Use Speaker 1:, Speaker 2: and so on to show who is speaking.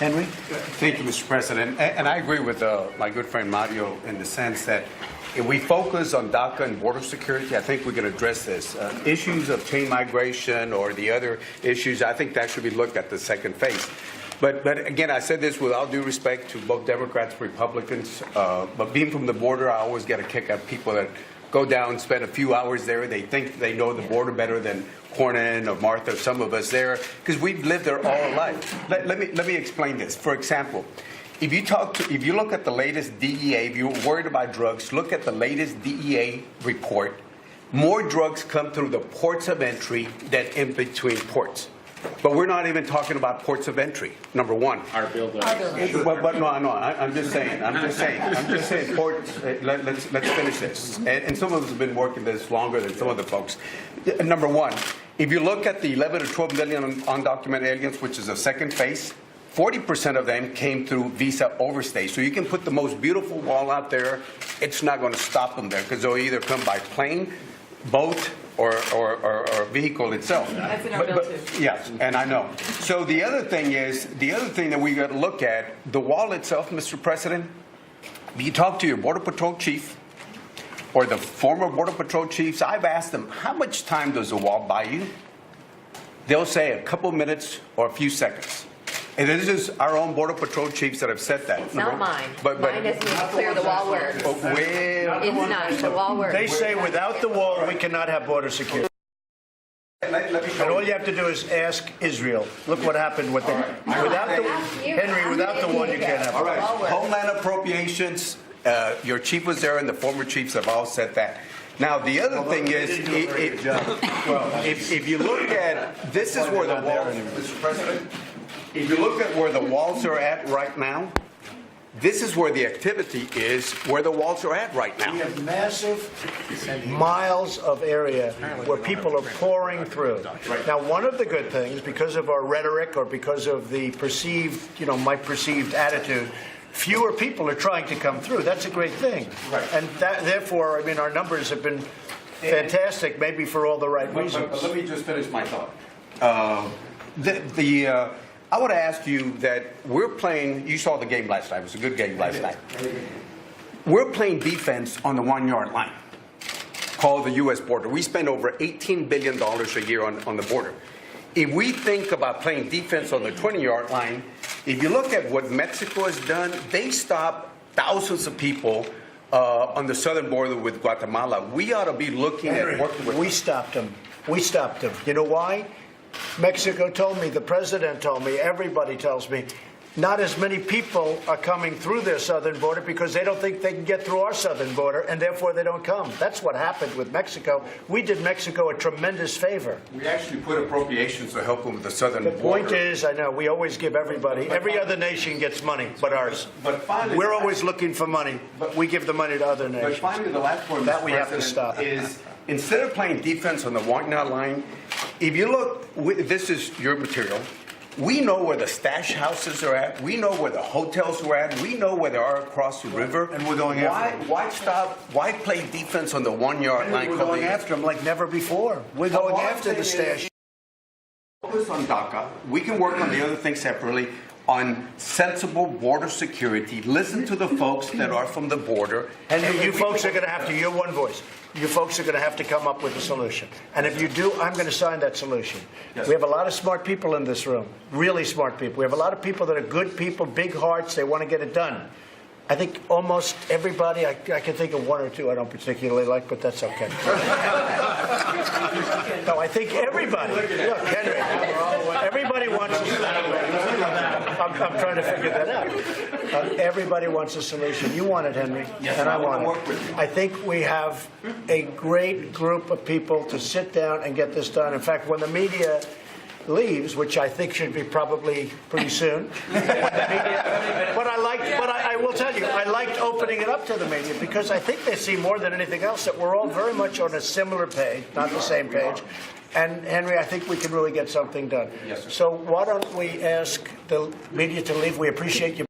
Speaker 1: Henry?
Speaker 2: Thank you, Mr. President. And I agree with my good friend Mario in the sense that if we focus on DACA and border security, I think we can address this. Issues of chain migration or the other issues, I think that should be looked at the second phase. But again, I said this with all due respect to both Democrats and Republicans. But being from the border, I always get a kick out of people that go down, spend a few hours there. They think they know the border better than Cornyn or Martha or some of us there, because we've lived there all our life. Let me explain this. For example, if you look at the latest DEA, if you're worried about drugs, look at the latest DEA report. More drugs come through the ports of entry than in between ports. But we're not even talking about ports of entry, number one.
Speaker 3: Our buildings.
Speaker 2: But no, I'm just saying, ports, let's finish this. And some of us have been working this longer than some of the folks. Number one, if you look at the 11 to 12 million undocumented aliens, which is the second phase, 40% of them came through visa overstay. So you can put the most beautiful wall out there, it's not going to stop them there, because they'll either come by plane, boat, or vehicle itself.
Speaker 4: That's in our bill too.
Speaker 2: Yes, and I know. So the other thing that we got to look at, the wall itself, Mr. President, you talk to your Border Patrol chief or the former Border Patrol chiefs, I've asked them, how much time does the wall buy you? They'll say a couple minutes or a few seconds. And this is our own Border Patrol chiefs that have said that.
Speaker 4: It's not mine.
Speaker 2: But
Speaker 4: Mine doesn't even clear the wall works.
Speaker 2: Well,
Speaker 4: It's not. The wall works.
Speaker 1: They say without the wall, we cannot have border security. And all you have to do is ask Israel. Look what happened with them. Without the Henry, without the wall, you can't have.
Speaker 2: all right,
Speaker 4: Wall works.
Speaker 2: Homeland Appropriations, your chief was there and the former chiefs have all said that. Now, the other thing is, if you look at, this is where the walls, Mr. President, if you look at where the walls are at right now, this is where the activity is, where the walls are at right
Speaker 1: We
Speaker 2: now.
Speaker 1: have massive miles of area where people are pouring through. Now, one of the good things, because of our rhetoric or because of the perceived, my perceived attitude, fewer people are trying to come through. That's a great thing.
Speaker 2: Right.
Speaker 1: And therefore, our numbers have been fantastic, maybe for all the right
Speaker 2: But
Speaker 1: reasons.
Speaker 2: let me just finish my thought. I want to ask you that we're playing, you saw the game last night, it was a good game last night. We're playing defense on the 1 yard line, called the U.S. border. We spend over $18 billion a year on the border. If we think about playing defense on the 20-yard line, if you look at what Mexico has done, they stopped thousands of people on the southern border with Guatemala. We ought to be looking at working with
Speaker 1: We stopped them. We stopped them. You know why? Mexico told me, the president told me, everybody tells me, not as many people are coming through their southern border because they don't think they can get through our southern border, and therefore they don't come. That's what happened with Mexico. We did Mexico a tremendous favor.
Speaker 2: We actually put appropriations to help them with the southern
Speaker 1: The
Speaker 2: border.
Speaker 1: point is, I know, we always give everybody, every other nation gets money but ours.
Speaker 2: But finally,
Speaker 1: We're always looking for money, but we give the money to other
Speaker 2: But
Speaker 1: nations.
Speaker 2: finally, the last point,
Speaker 1: That
Speaker 2: Mr.
Speaker 1: we have to
Speaker 2: President,
Speaker 1: stop.
Speaker 2: is instead of playing defense on the 1 yard line, if you look, this is your material. We know where the stash houses are at. We know where the hotels are at. We know where they are across the river.
Speaker 1: And we're going after them.
Speaker 2: Why stop? Why play defense on the 1 yard line?
Speaker 1: We're going after them like never before. We're going after the stash.
Speaker 2: Focus on DACA. We can work on the other things separately. On sensible border security. Listen to the folks that are from the border.
Speaker 1: And you folks are going to have to, you're one voice. You folks are going to have to come up with a solution. And if you do, I'm going to sign that solution.
Speaker 2: Yes.
Speaker 1: We have a lot of smart people in this room, really smart people. We have a lot of people that are good people, big hearts, they want to get it done. I think almost everybody, I can think of one or two I don't particularly like, but that's okay. No, I think everybody. Look, Henry, everybody wants a solution. I'm trying to figure that out. Everybody wants a solution. You want it, Henry, and I want it. I think we have a great group of people to sit down and get this done. In fact, when the media leaves, which I think should be probably pretty soon. But I will tell you, I liked opening it up to the media because I think they see more than anything else that we're all very much on a similar page, not the same page. And Henry, I think we can really get something done.
Speaker 2: Yes, sir.
Speaker 1: So why don't we ask the media to leave? We appreciate you.